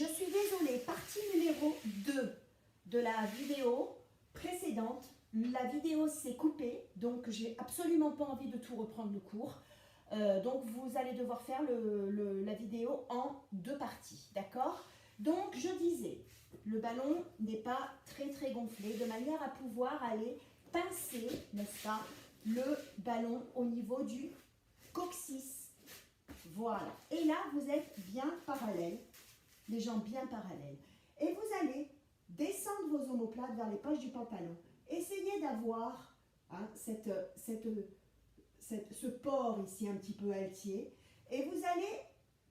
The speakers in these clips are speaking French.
Je suis désolée, partie numéro 2 de la vidéo précédente. La vidéo s'est coupée, donc j'ai absolument pas envie de tout reprendre le cours. Donc vous allez devoir faire la vidéo en 2 parties, d'accord? Donc je disais, le ballon n'est pas très gonflé, de manière à pouvoir aller pincer, n'est-ce pas, le ballon au niveau du coccyx. Voilà. Et là, vous êtes bien parallèles, les jambes bien parallèles. Et vous allez descendre vos omoplates vers les poches du pantalon. Essayez d'avoir ce port ici un petit peu altier. Et vous allez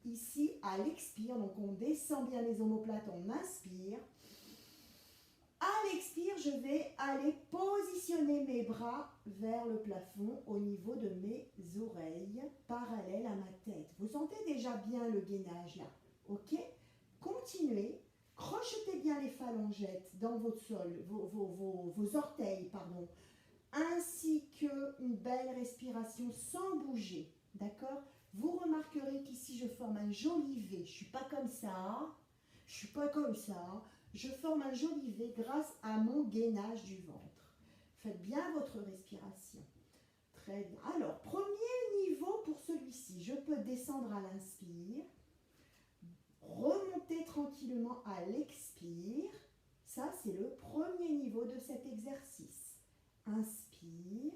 ici à l'expire, donc on descend bien les omoplates, on inspire. À l'expire, je vais aller positionner mes bras vers le plafond au niveau de mes oreilles, parallèles à ma tête. Vous sentez déjà bien le gainage là, ok? Continuez, crochetez bien les phalangettes dans votre sol, vos orteils, pardon, ainsi qu'une belle respiration sans bouger, d'accord? Vous remarquerez qu'ici je forme un joli V, je ne suis pas comme ça, je ne suis pas comme ça. Je forme un joli V grâce à mon gainage du ventre. Faites bien votre respiration. Très bien. Alors, premier niveau pour celui-ci. Je peux descendre à l'inspire, remonter tranquillement à l'expire. Ça, c'est le premier niveau de cet exercice. Inspire,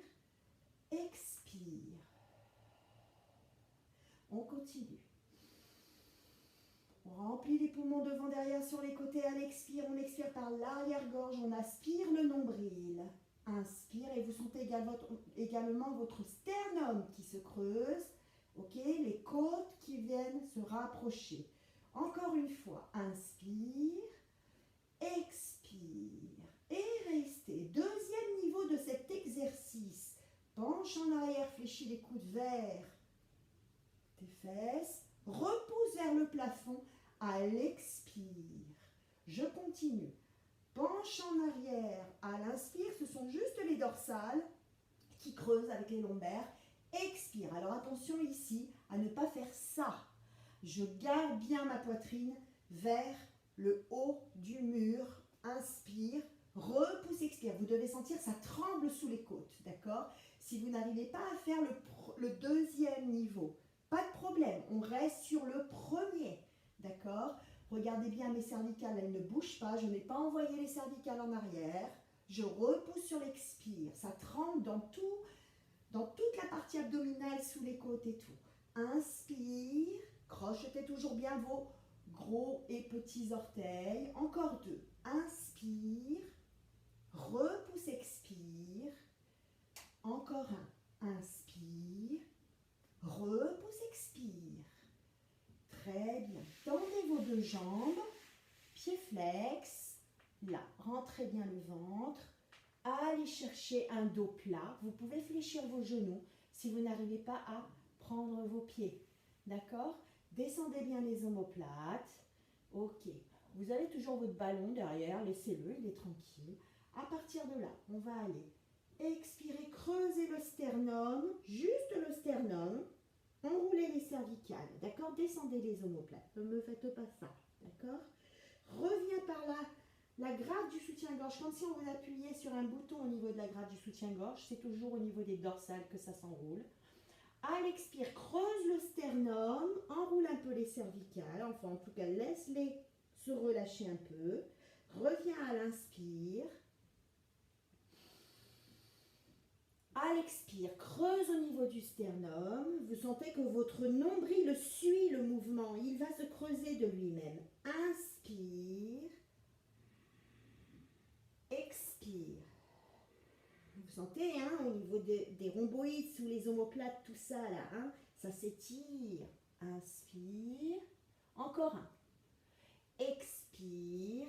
expire. On continue. On remplit les poumons devant, derrière, sur les côtés à l'expire. On expire par l'arrière-gorge. On aspire le nombril. Inspire et vous sentez également votre sternum qui se creuse. Ok, les côtes qui viennent se rapprocher. Encore une fois, inspire, expire et restez. Deuxième niveau de cet exercice. Penche en arrière, fléchis les coudes vers tes fesses. Repousse vers le plafond à l'expire. Je continue. Penche en arrière à l'inspire. Ce sont juste les dorsales qui creusent avec les lombaires. Expire. Alors attention ici à ne pas faire ça. Je garde bien ma poitrine vers le haut du mur. Inspire. Repousse, expire. Vous devez sentir ça tremble sous les côtes. D'accord? Si vous n'arrivez pas à faire le deuxième niveau, pas de problème, on reste sur le premier, d'accord? Regardez bien mes cervicales, elles ne bougent pas, je n'ai pas envoyé les cervicales en arrière. Je repousse sur l'expire, ça tremble dans toute la partie abdominale, sous les côtes et tout. Inspire, crochetez toujours bien vos gros et petits orteils. Encore 2. Inspire, repousse, expire. Encore 1. Inspire. Repousse, expire. Très bien. Tendez vos 2 jambes. Pieds flex. Là, rentrez bien le ventre. Allez chercher un dos plat. Vous pouvez fléchir vos genoux si vous n'arrivez pas à prendre vos pieds. D'accord? Descendez bien les omoplates. Ok. Vous avez toujours votre ballon derrière. Laissez-le, il est tranquille. À partir de là, on va aller expirez, creusez le sternum, juste le sternum, enroulez les cervicales, d'accord? Descendez les omoplates, ne me faites pas ça, d'accord? Reviens par là, la grave du soutien-gorge, comme si on vous appuyait sur un bouton au niveau de la grave du soutien-gorge, c'est toujours au niveau des dorsales que ça s'enroule. À l'expire, creuse le sternum, enroule un peu les cervicales, enfin en tout cas laisse-les se relâcher un peu. Reviens à l'inspire. À l'expire, creuse au niveau du sternum. Vous sentez que votre nombril suit le mouvement. Il va se creuser de lui-même. Inspire. Expire. Vous sentez, hein, au niveau des rhomboïdes, sous les omoplates, tout ça là, hein, ça s'étire. Inspire. Encore 1. Expire.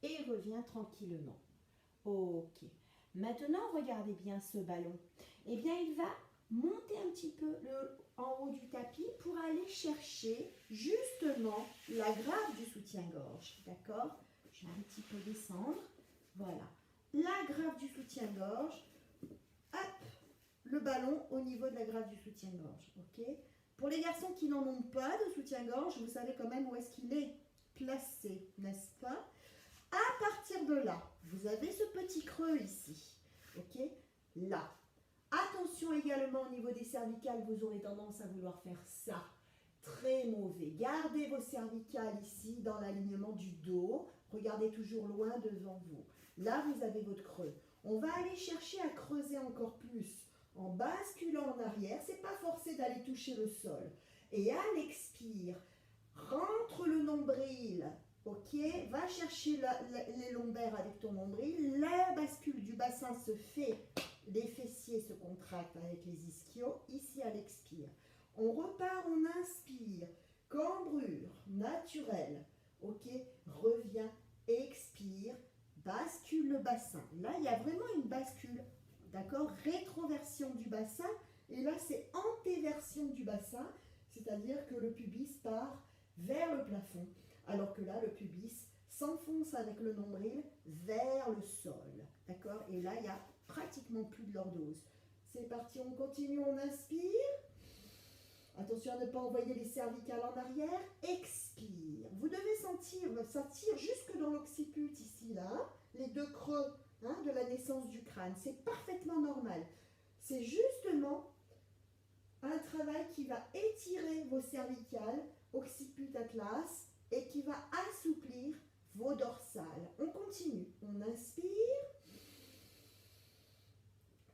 Et reviens tranquillement. Ok. Maintenant, regardez bien ce ballon. Eh bien, il va monter un petit peu en haut du tapis pour aller chercher justement la grave du soutien-gorge. D'accord? Je vais un petit peu descendre. Voilà. La grave du soutien-gorge. Hop! Le ballon au niveau de la grave du soutien-gorge. Ok? Pour les garçons qui n'en ont pas de soutien-gorge, vous savez quand même où est-ce qu'il est placé, n'est-ce pas? À partir de là, vous avez ce petit creux ici, ok? Là. Attention également au niveau des cervicales, vous aurez tendance à vouloir faire ça. Très mauvais. Gardez vos cervicales ici dans l'alignement du dos. Regardez toujours loin devant vous. Là, vous avez votre creux. On va aller chercher à creuser encore plus en basculant en arrière. Ce n'est pas forcé d'aller toucher le sol. Et à l'expire, rentre le nombril. Ok, va chercher les lombaires avec ton nombril. La bascule du bassin se fait. Les fessiers se contractent avec les ischios. Ici à l'expire. On repart, on inspire. Cambrure naturelle. Ok, reviens, expire, bascule le bassin. Là, il y a vraiment une bascule. D'accord? Rétroversion du bassin. Et là, c'est antéversion du bassin. C'est-à-dire que le pubis part vers le plafond. Alors que là, le pubis s'enfonce avec le nombril vers le sol. D'accord? Et là, il n'y a pratiquement plus de lordose. C'est parti, on continue, on inspire. Attention à ne pas envoyer les cervicales en arrière. Expire. Vous devez sentir, ça tire jusque dans l'occiput ici, là, les deux creux de la naissance du crâne. C'est parfaitement normal. C'est justement un travail qui va étirer vos cervicales, occiput atlas, et qui va assouplir vos dorsales. On continue. On inspire.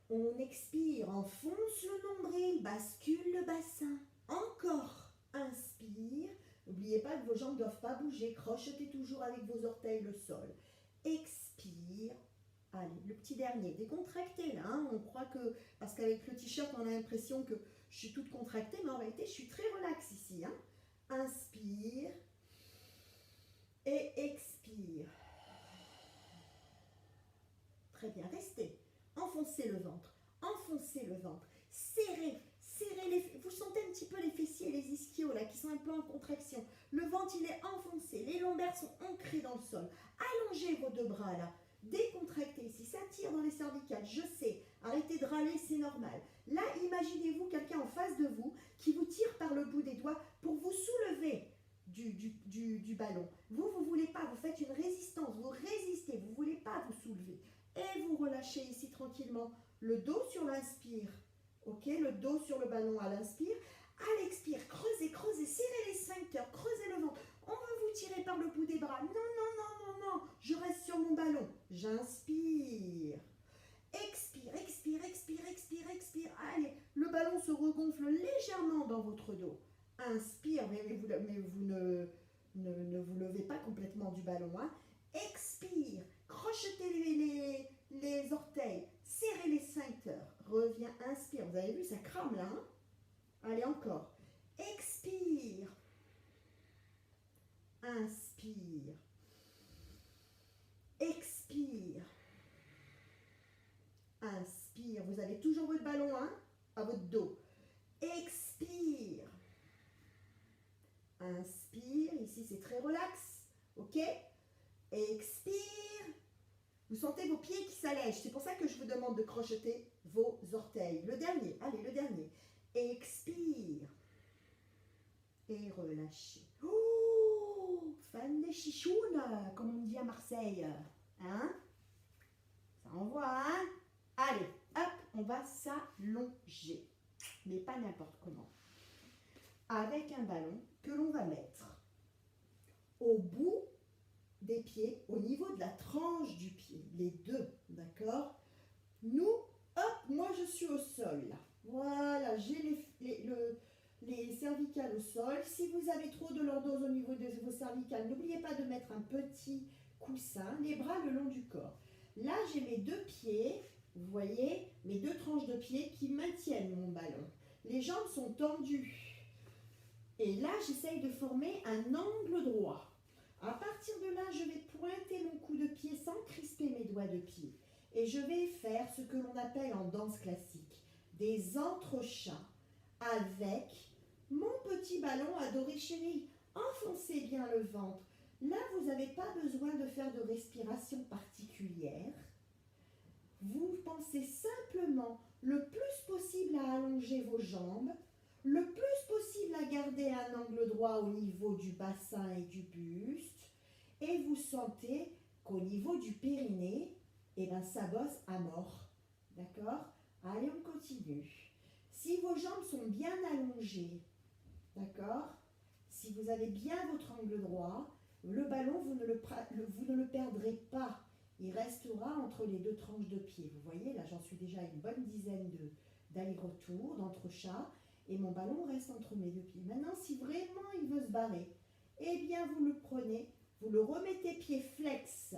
On expire. Enfonce le nombril. Bascule le bassin. Encore. Inspire. N'oubliez pas que vos jambes ne doivent pas bouger. Crochetez toujours avec vos orteils le sol. Expire. Allez, le petit dernier. Décontracté là. On croit que, parce qu'avec le t-shirt, on a l'impression que je suis toute contractée, mais en réalité, je suis très relaxe ici. Inspire. Et expire. Très bien, restez. Enfoncez le ventre. Enfoncez le ventre. Serrez. Serrez les... Vous sentez un petit peu les fessiers et les ischios là qui sont un peu en contraction. Le ventre, il est enfoncé. Les lombaires sont ancrés dans le sol. Allongez vos deux bras là. Décontractez. Si ça tire dans les cervicales, je sais. Arrêtez de râler, c'est normal. Là, imaginez-vous quelqu'un en face de vous qui vous tire par le bout des doigts pour vous soulever du ballon. Vous ne voulez pas, vous faites une résistance, vous résistez, vous ne voulez pas vous soulever. Et vous relâchez ici tranquillement le dos sur l'inspire. Ok, le dos sur le ballon à l'inspire. À l'expire, creusez, creusez, serrez les sphincters, creusez le ventre. On veut vous tirer par le bout des bras. Non, non, non, non, non. Je reste sur mon ballon. J'inspire. Expire, expire, expire, expire, expire. Allez, le ballon se regonfle légèrement dans votre dos. Inspire, mais vous ne vous levez pas complètement du ballon. Expire, crochetez les orteils, serrez les sphincters. Reviens, inspire. Vous avez vu, ça crame là. Allez, encore. Expire. Inspire. Expire. Inspire. Vous avez toujours votre ballon à votre dos. Expire. Inspire. Ici, c'est très relax. OK? Expire. Vous sentez vos pieds qui s'allègent. C'est pour ça que je vous demande de crocheter vos orteils. Le dernier. Allez, le dernier. Expire. Et relâchez. Oh, fan des chichounes, comme on dit à Marseille. Ça envoie, Allez, hop, on va s'allonger. Mais pas n'importe comment. Avec un ballon que l'on va mettre au bout des pieds, au niveau de la tranche du pied. Les deux, d'accord? Nous, hop, moi je suis au sol, là. Voilà, j'ai les cervicales au sol. Si vous avez trop de lordose au niveau de vos cervicales, n'oubliez pas de mettre un petit coussin, les bras le long du corps. Là, j'ai mes deux pieds, vous voyez, mes deux tranches de pieds qui maintiennent mon ballon. Les jambes sont tendues. Et là, j'essaye de former un angle droit. À partir de là, je vais pointer mon coup de pied sans crisper mes doigts de pied. Et je vais faire ce que l'on appelle en danse classique des entrechats avec mon petit ballon adoré chéri. Enfoncez bien le ventre. Là, vous n'avez pas besoin de faire de respiration particulière. Vous pensez simplement le plus possible à allonger vos jambes, le plus possible gardez un angle droit au niveau du bassin et du buste. Et vous sentez qu'au niveau du périnée, eh ben, ça bosse à mort. D'accord? Allez, on continue. Si vos jambes sont bien allongées, d'accord? Si vous avez bien votre angle droit, le ballon, vous ne le perdrez pas. Il restera entre les deux tranches de pied. Vous voyez, là, j'en suis déjà à une bonne dizaine d'allers-retours, d'entrechats, et mon ballon reste entre mes deux pieds. Maintenant, si vraiment il veut se barrer, eh bien, vous le prenez, vous le remettez pied flex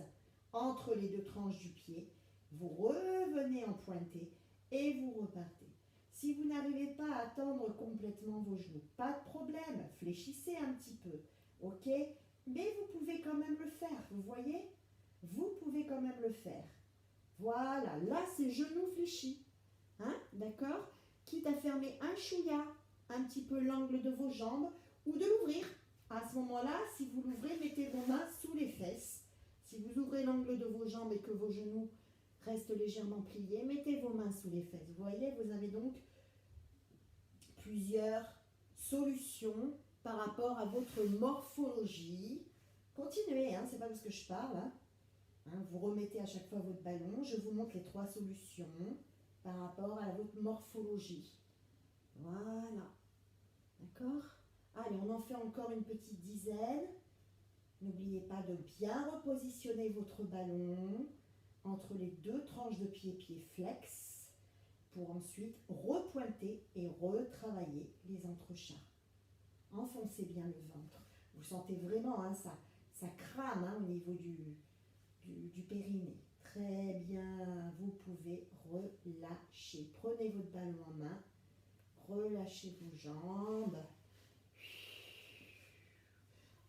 entre les deux tranches du pied, vous revenez en pointé et vous repartez. Si vous n'arrivez pas à tendre complètement vos genoux, pas de problème, fléchissez un petit peu, ok? Mais vous pouvez quand même le faire, vous voyez? Vous pouvez quand même le faire. Voilà, là c'est genoux fléchis, hein? D'accord? Quitte à fermer un chouïa, un petit peu l'angle de vos jambes, ou de l'ouvrir. À ce moment-là, si vous l'ouvrez, mettez vos mains sous les fesses. Si vous ouvrez l'angle de vos jambes et que vos genoux restent légèrement pliés, mettez vos mains sous les fesses. Vous voyez, vous avez donc plusieurs solutions par rapport à votre morphologie. Continuez, hein, c'est pas parce que je parle. Hein, vous remettez à chaque fois votre ballon. Je vous montre les 3 solutions par rapport à votre morphologie. Voilà. D'accord? Allez, on en fait encore une petite dizaine. N'oubliez pas de bien repositionner votre ballon entre les deux tranches de pied flex pour ensuite repointer et retravailler les entrechats. Enfoncez bien le ventre. Vous sentez vraiment, hein, ça crame, hein, au niveau du périnée. Très bien, vous pouvez relâcher. Prenez votre ballon en main, relâchez vos jambes.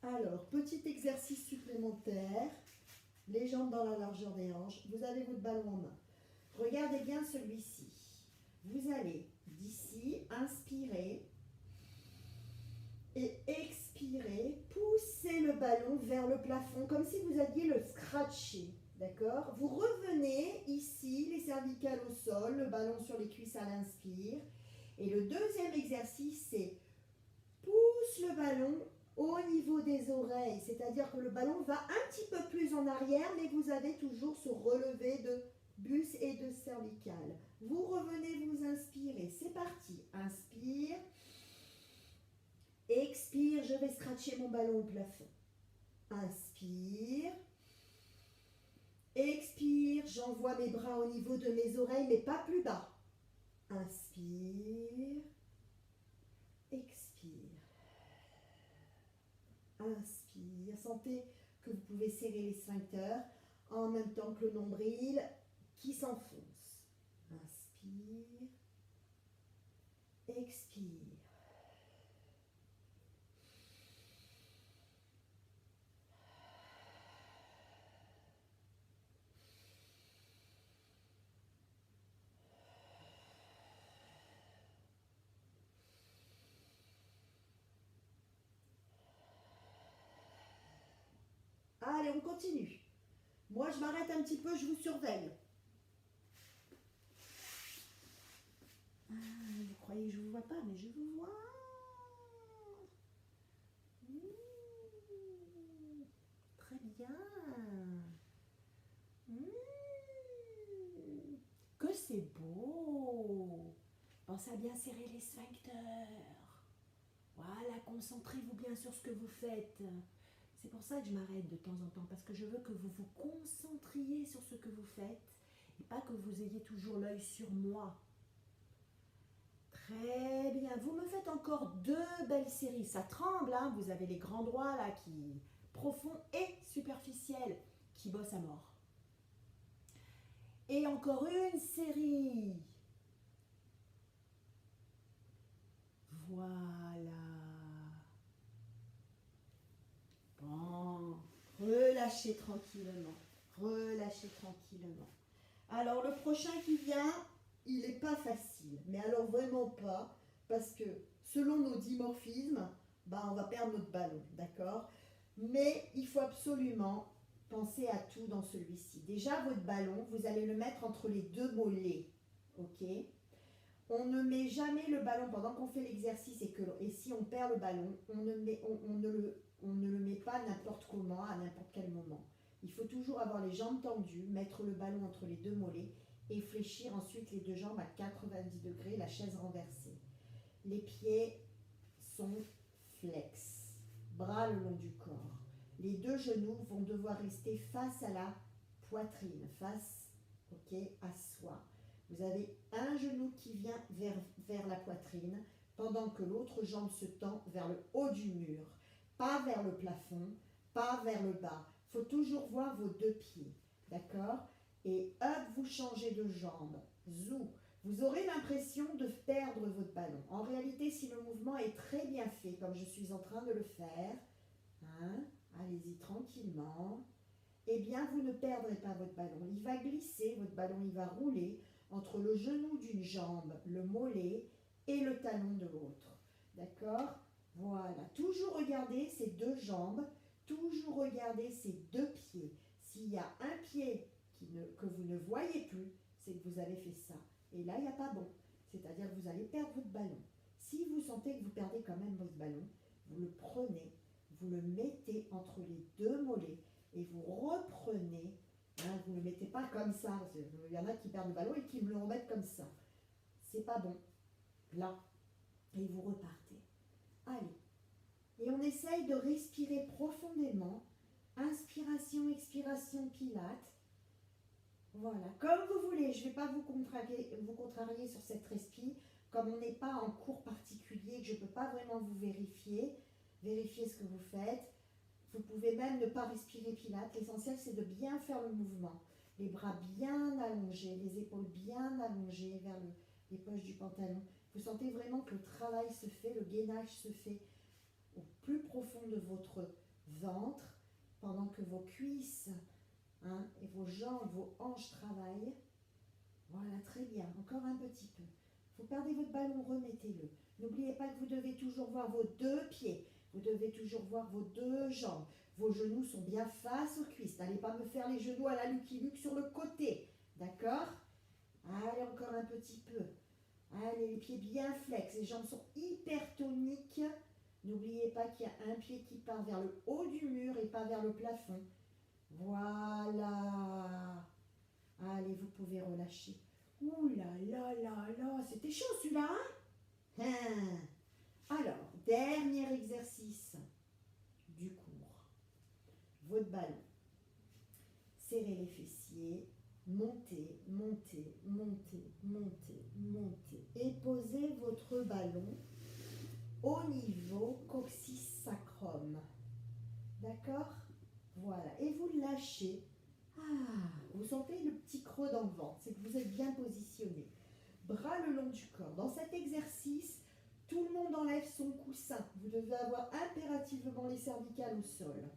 Alors, petit exercice supplémentaire, les jambes dans la largeur des hanches. Vous avez votre ballon en main. Regardez bien celui-ci. Vous allez d'ici inspirer et expirer, pousser le ballon vers le plafond comme si vous alliez le scratcher. D'accord? Vous revenez ici, les cervicales au sol, le ballon sur les cuisses à l'inspire. Et le deuxième exercice, c'est pousse le ballon au niveau des oreilles, c'est-à-dire que le ballon va un petit peu plus en arrière, mais vous avez toujours ce relevé de buste et de cervicale. Vous revenez, vous inspirez, c'est parti. Inspire, expire, je vais scratcher mon ballon au plafond. Inspire, expire, j'envoie mes bras au niveau de mes oreilles, mais pas plus bas. Inspire, expire. Inspire, sentez que vous pouvez serrer les sphincters en même temps que le nombril qui s'enfonce. Inspire, expire. Allez, on continue. Moi, je m'arrête un petit peu, je vous surveille. Ah, vous croyez que je ne vous vois pas, mais je vous vois. Très bien. Que c'est beau. Pensez à bien serrer les sphincters. Voilà, concentrez-vous bien sur ce que vous faites. C'est pour ça que je m'arrête de temps en temps, parce que je veux que vous vous concentriez sur ce que vous faites et pas que vous ayez toujours l'œil sur moi. Très bien, vous me faites encore 2 belles séries. Ça tremble, hein, vous avez les grands droits là, qui profonds et superficiels, qui bossent à mort. Et encore une série. Voilà. Bon, relâchez tranquillement. Relâchez tranquillement. Alors, le prochain qui vient, il n'est pas facile. Mais alors, vraiment pas. Parce que, selon nos dimorphismes, on va perdre notre ballon. D'accord? Mais il faut absolument penser à tout dans celui-ci. Déjà, votre ballon, vous allez le mettre entre les 2 mollets. Ok? On ne met jamais le ballon pendant qu'on fait l'exercice et si on perd le ballon, on ne le met pas n'importe comment, à n'importe quel moment. Il faut toujours avoir les jambes tendues, mettre le ballon entre les deux mollets et fléchir ensuite les deux jambes à 90 degrés, la chaise renversée. Les pieds sont flex, bras le long du corps. Les deux genoux vont devoir rester face à la poitrine, face à soi. Vous avez un genou qui vient vers la poitrine, pendant que l'autre jambe se tend vers le haut du mur, pas vers le plafond, pas vers le bas. Il faut toujours voir vos deux pieds, d'accord? Et hop, vous changez de jambe, zou. Vous aurez l'impression de perdre votre ballon. En réalité, si le mouvement est très bien fait, comme je suis en train de le faire, allez-y tranquillement, eh bien, vous ne perdrez pas votre ballon. Il va glisser, votre ballon, il va rouler entre le genou d'une jambe, le mollet et le talon de l'autre. D'accord? Voilà. Toujours regarder ces deux jambes, toujours regarder ces deux pieds. S'il y a un pied que vous ne voyez plus, c'est que vous avez fait ça. Et là, il n'y a pas bon. C'est-à-dire que vous allez perdre votre ballon. Si vous sentez que vous perdez quand même votre ballon, vous le prenez, vous le mettez entre les deux mollets et vous reprenez. Vous ne le mettez pas comme ça. Il y en a qui perdent le ballon et qui me le remettent comme ça. C'est pas bon. Là. Et vous repartez. Allez. Et on essaye de respirer profondément. Inspiration, expiration, pilates. Voilà. Comme vous voulez. Je ne vais pas vous contrarier sur cette respi. Comme on n'est pas en cours particulier, que je ne peux pas vraiment vous vérifier ce que vous faites. Vous pouvez même ne pas respirer pilates. L'essentiel, c'est de bien faire le mouvement. Les bras bien allongés, les épaules bien allongées vers les poches du pantalon. Vous sentez vraiment que le travail se fait, le gainage se fait au plus profond de votre ventre, pendant que vos cuisses et vos jambes, vos hanches travaillent. Voilà, très bien. Encore un petit peu. Vous perdez votre ballon, remettez-le. N'oubliez pas que vous devez toujours voir vos deux pieds. Vous devez toujours voir vos deux jambes. Vos genoux sont bien face aux cuisses. N'allez pas me faire les genoux à la Lucky Luke sur le côté. D'accord? Allez, encore un petit peu. Allez, les pieds bien flex. Les jambes sont hyper toniques. N'oubliez pas qu'il y a un pied qui part vers le haut du mur et pas vers le plafond. Voilà. Allez, vous pouvez relâcher. Ouh là là là là. C'était chaud celui-là, hein? Alors, dernier exercice du cours. Votre ballon. Serrez les fessiers. Montez, montez, montez, montez, montez. Et posez votre ballon au niveau coccyx sacrum. D'accord? Voilà. Et vous lâchez. Vous sentez le petit creux dans le ventre. C'est que vous êtes bien positionné. Bras le long du corps. Dans cet exercice, tout le monde enlève son coussin. Vous devez avoir impérativement les cervicales au sol.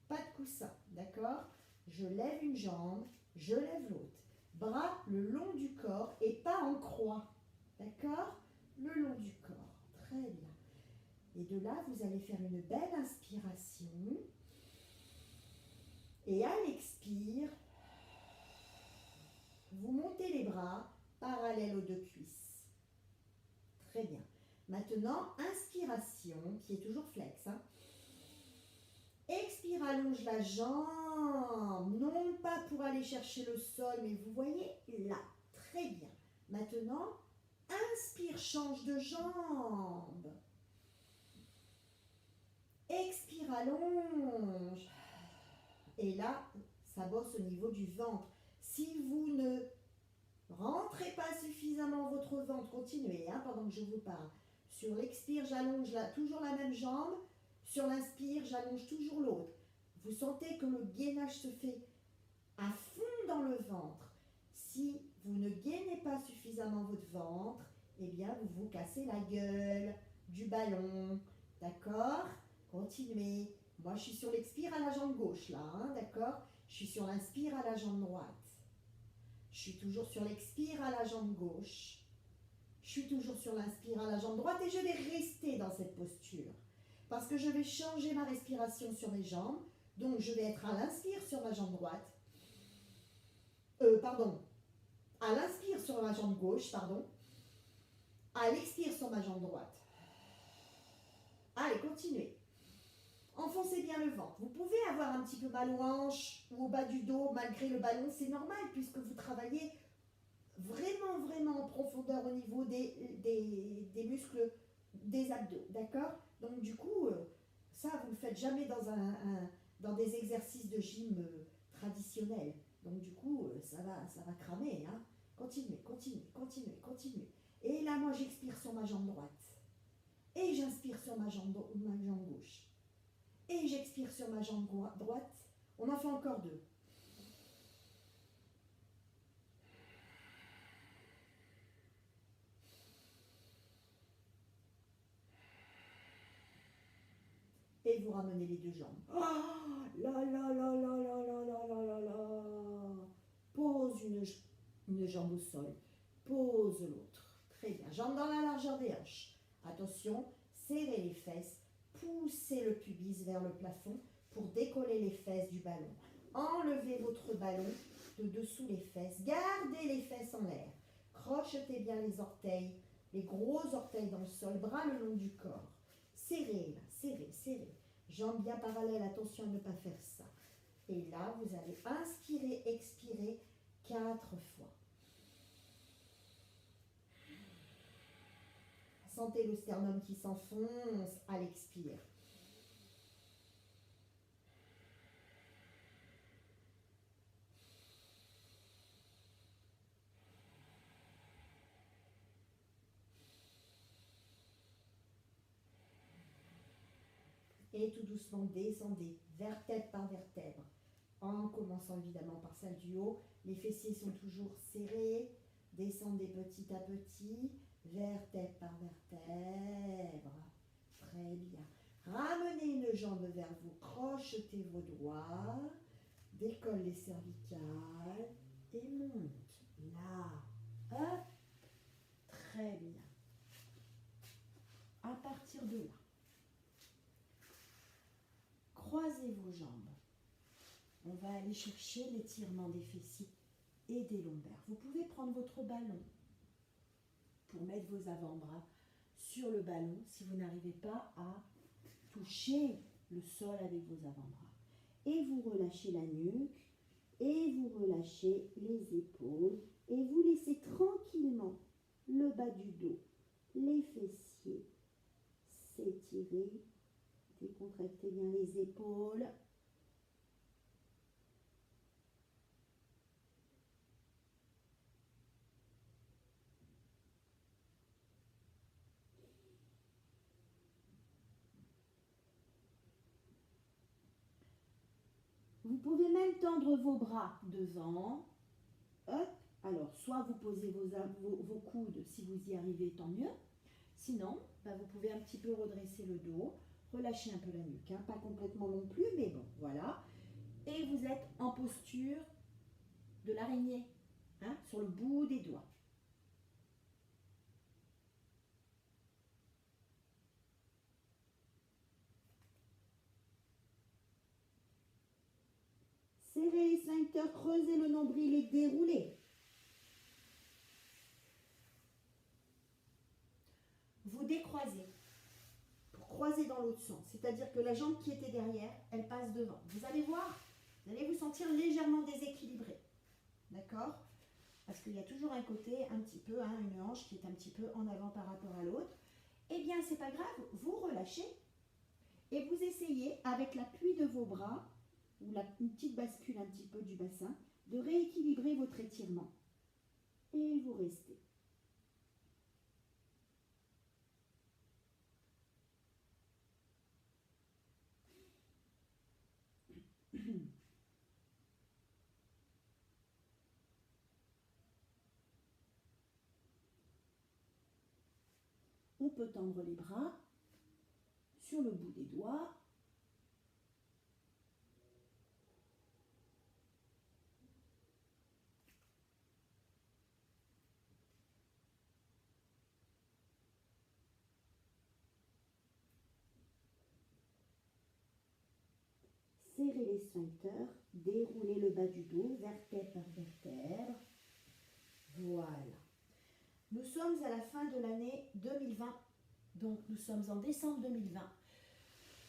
Pas de coussin, d'accord? Je lève une jambe, je lève l'autre. Bras le long du corps et pas en croix. D'accord? Le long du corps. Très bien. Et de là, vous allez faire une belle inspiration. Et à l'expire, vous montez les bras parallèles aux deux cuisses. Très bien. Maintenant, inspiration, qui est toujours flex. Expire, allonge la jambe, non pas pour aller chercher le sol, mais vous voyez là. Très bien. Maintenant, inspire, change de jambe. Expire, allonge. Et là, ça bosse au niveau du ventre. Si vous ne rentrez pas suffisamment votre ventre, continuez pendant que je vous parle. Sur l'expire, j'allonge toujours la même jambe. Sur l'inspire, j'allonge toujours l'autre. Vous sentez que le gainage se fait à fond dans le ventre. Si vous ne gainez pas suffisamment votre ventre, eh bien, vous vous cassez la gueule du ballon. D'accord? Continuez. Moi, je suis sur l'expire à la jambe gauche, là, d'accord? Je suis sur l'inspire à la jambe droite. Je suis toujours sur l'expire à la jambe gauche. Je suis toujours sur l'inspire à la jambe droite et je vais rester dans cette posture. Parce que je vais changer ma respiration sur mes jambes. Donc, je vais être à l'inspire sur ma jambe droite. À l'inspire sur ma jambe gauche, pardon. Allez, expire sur ma jambe droite. Allez, continuez. Enfoncez bien le ventre. Vous pouvez avoir un petit peu mal aux hanches ou au bas du dos malgré le ballon. C'est normal puisque vous travaillez vraiment, vraiment en profondeur au niveau des muscles des abdos. D'accord? Donc du coup, ça, vous ne le faites jamais dans des exercices de gym traditionnels. Donc du coup, ça va cramer. Hein? Continuez, continuez, continuez, continuez. Et là, moi, j'expire sur ma jambe droite. Et j'inspire sur ma jambe gauche. Et j'expire sur ma jambe droite. On en fait encore 2. Et vous ramenez les 2 jambes. Oh là là là là là là là là là là. Pose une jambe au sol. Pose l'autre. Très bien. Jambe dans la largeur des hanches. Attention, serrez les fesses. Poussez le pubis vers le plafond pour décoller les fesses du ballon. Enlevez votre ballon de dessous les fesses. Gardez les fesses en l'air. Crochetez bien les orteils, les gros orteils dans le sol, bras le long du corps. Serrez là, serrez, serrez. Jambes bien parallèles, attention à ne pas faire ça. Et là, vous allez inspirer, expirer 4 fois. Sentez le sternum qui s'enfonce à l'expire. Et tout doucement, descendez, vertèbre par vertèbre. En commençant évidemment par celle du haut. Les fessiers sont toujours serrés. Descendez petit à petit, vertèbre par vertèbre. Très bien. Ramenez une jambe vers vous, crochetez vos doigts, décolle les cervicales et monte. Là. Hop. Très bien. À partir de là, croisez vos jambes. On va aller chercher l'étirement des fessiers et des lombaires. Vous pouvez prendre votre ballon pour mettre vos avant-bras sur le ballon si vous n'arrivez pas à toucher le sol avec vos avant-bras. Et vous relâchez la nuque et vous relâchez les épaules et vous laissez tranquillement le bas du dos, les fessiers s'étirer. Décontractez bien les épaules. Vous pouvez même tendre vos bras devant. Hop. Alors, soit vous posez vos coudes, si vous y arrivez, tant mieux. Sinon, vous pouvez un petit peu redresser le dos, relâcher un peu la nuque, hein, pas complètement non plus, mais bon, voilà. Et vous êtes en posture de l'araignée, hein, sur le bout des doigts. Serrez les sphincters, creusez le nombril et déroulez. Vous décroisez pour croiser dans l'autre sens. C'est-à-dire que la jambe qui était derrière, elle passe devant. Vous allez voir, vous allez vous sentir légèrement déséquilibré. D'accord? Parce qu'il y a toujours un côté, un petit peu, hein, une hanche qui est un petit peu en avant par rapport à l'autre. Eh bien, c'est pas grave, vous relâchez et vous essayez, avec l'appui de vos bras, ou une petite bascule un petit peu du bassin, de rééquilibrer votre étirement. Et vous restez. On peut tendre les bras sur le bout des doigts. Serrez les sphincters, déroulez le bas du dos, vertèbre par vertèbre. Voilà. Nous sommes à la fin de l'année 2020, donc nous sommes en décembre 2020.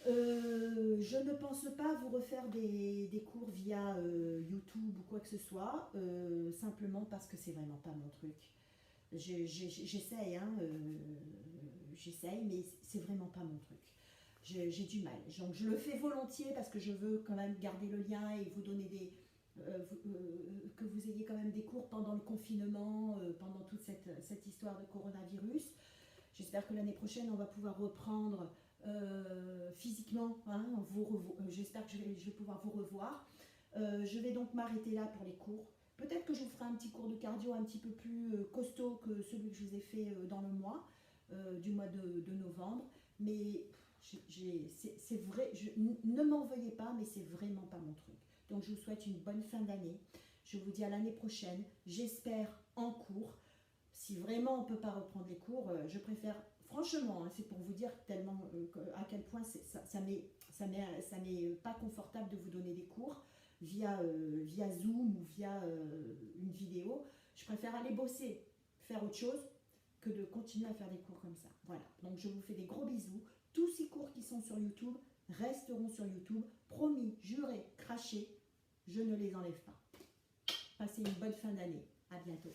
Je ne pense pas vous refaire des cours via YouTube ou quoi que ce soit, simplement parce que c'est vraiment pas mon truc. J'essaye, hein, j'essaye, mais c'est vraiment pas mon truc. J'ai du mal. Donc je le fais volontiers parce que je veux quand même garder le lien et vous donner que vous ayez quand même des cours pendant le confinement, pendant toute cette histoire de coronavirus. J'espère que l'année prochaine, on va pouvoir reprendre physiquement. Hein, j'espère que je vais pouvoir vous revoir. Je vais donc m'arrêter là pour les cours. Peut-être que je vous ferai un petit cours de cardio un petit peu plus costaud que celui que je vous ai fait dans le mois, du mois de novembre. Mais c'est vrai, ne m'en veuillez pas, mais c'est vraiment pas mon truc. Donc je vous souhaite une bonne fin d'année. Je vous dis à l'année prochaine. J'espère en cours. Si vraiment on ne peut pas reprendre les cours, je préfère, franchement, hein, c'est pour vous dire tellement à quel point ça m'est pas confortable de vous donner des cours via Zoom ou via une vidéo. Je préfère aller bosser, faire autre chose que de continuer à faire des cours comme ça. Voilà, donc je vous fais des gros bisous. Tous ces cours qui sont sur YouTube resteront sur YouTube. Promis, juré, craché, je ne les enlève pas. Passez une bonne fin d'année. À bientôt.